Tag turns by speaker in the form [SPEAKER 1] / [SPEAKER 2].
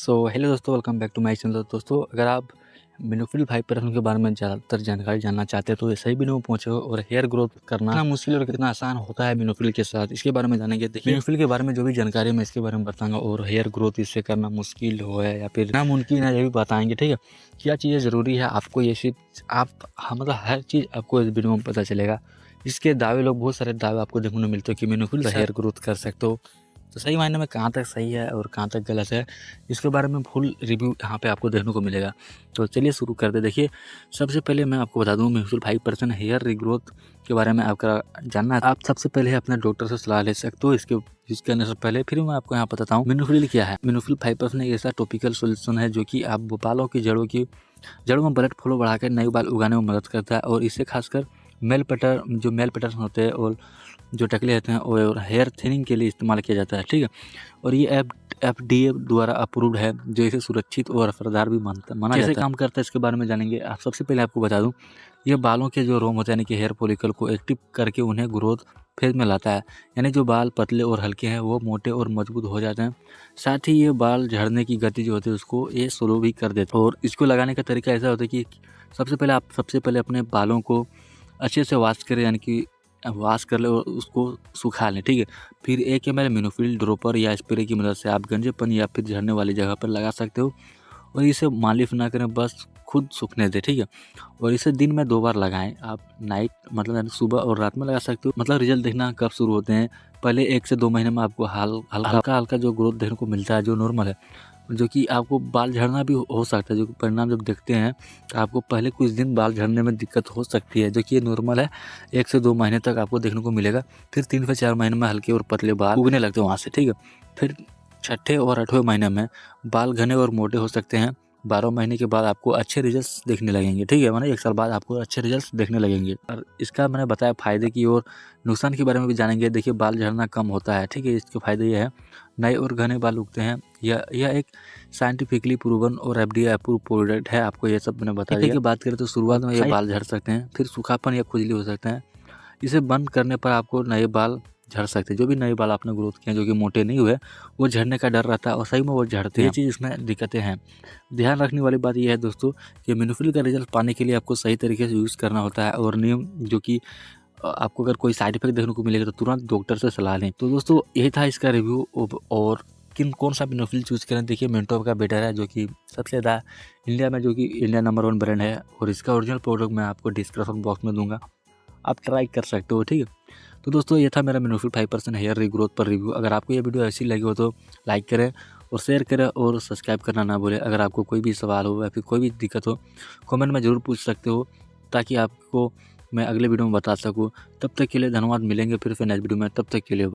[SPEAKER 1] Hello दोस्तों, welcome back to my channel. दोस्तों, अगर आप मिनोफिल 5% के बारे में ज़्यादातर जानकारी जानना चाहते हैं तो ये सही वीडियो में पहुंचे हो। और हेयर ग्रोथ करना कितना मुश्किल और कितना आसान होता है मिनोफिल के साथ, इसके बारे में जानेंगे। देखिए, मिनोफिल के बारे में जो भी जानकारी मैं इसके बारे में बताऊंगा, और हेयर ग्रोथ इससे करना मुश्किल हो है या फिर नामुमकिन है, ये भी बताएंगे। ठीक है, क्या चीज़ें ज़रूरी है आपको, ये चीज़ मतलब हर चीज़ आपको इस वीडियो में पता चलेगा। इसके दावे लोग बहुत सारे दावे आपको देखने को मिलते हैं कि मिनोफिल से हेयर ग्रोथ कर सकते हो, तो सही मायने में कहाँ तक सही है और कहाँ तक गलत है, इसके बारे में फुल रिव्यू यहाँ पे आपको देखने को मिलेगा। तो चलिए शुरू करते। देखिए, सबसे पहले मैं आपको बता दूँ, मिनोफिल 5% हेयर रिग्रोथ के बारे में आपका जानना है, आप सबसे पहले अपने डॉक्टर से सलाह ले सकते हो इसके यूज़ करने से पहले। फिर मैं आपको यहाँ बताता हूँ मिनोफिल क्या है। मिनोफिल 5% एक ऐसा टॉपिकल सोल्यूशन है जो कि आप बालों की जड़ों में ब्लड फ्लो बढ़ाकर नए बाल उगाने में मदद करता है। और इससे खासकर मेल पैटर्न होते हैं और जो टकले रहते हैं और हेयर थिनिंग के लिए इस्तेमाल किया जाता है। ठीक है, और ये FDA द्वारा अप्रूव्ड है, जो इसे सुरक्षित और असरदार भी माना जाता है। कैसे काम करता है इसके बारे में जानेंगे। आप सबसे पहले आपको बता दूं, ये बालों के जो रोम होते हैं, यानी कि हेयर फॉलिकल को एक्टिव करके उन्हें ग्रोथ फेज में लाता है। यानी जो बाल पतले और हल्के हैं वो मोटे और मजबूत हो जाते हैं। साथ ही ये बाल झड़ने की गति जो होती है उसको ये स्लो भी कर देता है। और इसको लगाने का तरीका ऐसा होता है कि सबसे पहले अपने बालों को अच्छे से वॉश करें, यानी कि वॉश कर ले और उसको सुखा लें। ठीक है, फिर 1 ml मिनोफिल ड्रॉपर या स्प्रे की मदद से आप गंजेपन या फिर झड़ने वाली जगह पर लगा सकते हो। और इसे मालिश ना करें, बस खुद सूखने दें। ठीक है, और इसे दिन में 2 बार लगाएं। आप नाइट मतलब सुबह और रात में लगा सकते हो। मतलब रिजल्ट देखना कब शुरू होते हैं, पहले 1 से 2 महीने में आपको हल्का जो ग्रोथ देखने को मिलता है, जो नॉर्मल है, जो कि आपको बाल झड़ना भी हो सकता है। जो परिणाम जब देखते हैं आपको पहले कुछ दिन बाल झड़ने में दिक्कत हो सकती है, जो कि ये नॉर्मल है। 1 से 2 महीने तक आपको देखने को मिलेगा। फिर 3 से 4 महीने में हल्के और पतले बाल उगने लगते हैं वहाँ से। ठीक है, फिर 6ठे और 8वें महीने में बाल घने और मोटे हो सकते हैं। 12 महीने के बाद आपको अच्छे रिजल्ट्स देखने लगेंगे। ठीक है, माने 1 साल बाद आपको अच्छे रिजल्ट्स देखने लगेंगे। और इसका मैंने बताया फ़ायदे की और नुकसान के बारे में भी जानेंगे। देखिए, बाल झड़ना कम होता है। ठीक है, इसके फ़ायदे ये है, नए और घने बाल उगते हैं। यह एक साइंटिफिकली प्रूवन और FDA अप्रूव प्रोडक्ट है। आपको ये सब मैंने बता दिया। की बात करें तो शुरुआत में ये बाल झड़ सकते हैं, फिर सूखापन या खुजली हो सकते हैं। इसे बंद करने पर आपको नए बाल झड़ सकते हैं। जो भी नए बाल आपने ग्रोथ किए जो कि मोटे नहीं हुए, वो झड़ने का डर रहता है और सही में वो झड़ते हैं। ये चीज़ इसमें दिक्कतें हैं। ध्यान रखने वाली बात यह है दोस्तों कि मिनोफिल का रिजल्ट पाने के लिए आपको सही तरीके से यूज़ करना होता है। और नियम जो कि आपको अगर कोई साइड इफेक्ट देखने को मिलेगा तो तुरंत डॉक्टर से सलाह लें। तो दोस्तों, यही था इसका रिव्यू। और कौन सा मिनोफिल चूज़ करें, देखिए मेंटोप का बेटर है, जो कि सबसे ज़्यादा इंडिया में, जो कि इंडिया नंबर 1 ब्रांड है। और इसका ओरिजिनल प्रोडक्ट मैं आपको डिस्क्रिप्शन बॉक्स में दूंगा, आप ट्राई कर सकते हो। ठीक है, तो दोस्तों, ये था मेरा मिनोफिल 5% हेयर रिग्रोथ पर रिव्यू। अगर आपको ये वीडियो ऐसी लगी हो तो लाइक करें और शेयर करें और सब्सक्राइब करना ना भूलें। अगर आपको कोई भी सवाल हो या फिर कोई भी दिक्कत हो, कमेंट में ज़रूर पूछ सकते हो, ताकि आपको मैं अगले वीडियो में बता सकूँ। तब तक के लिए धन्यवाद। मिलेंगे फिर से नेक्स्ट वीडियो में, तब तक के लिए।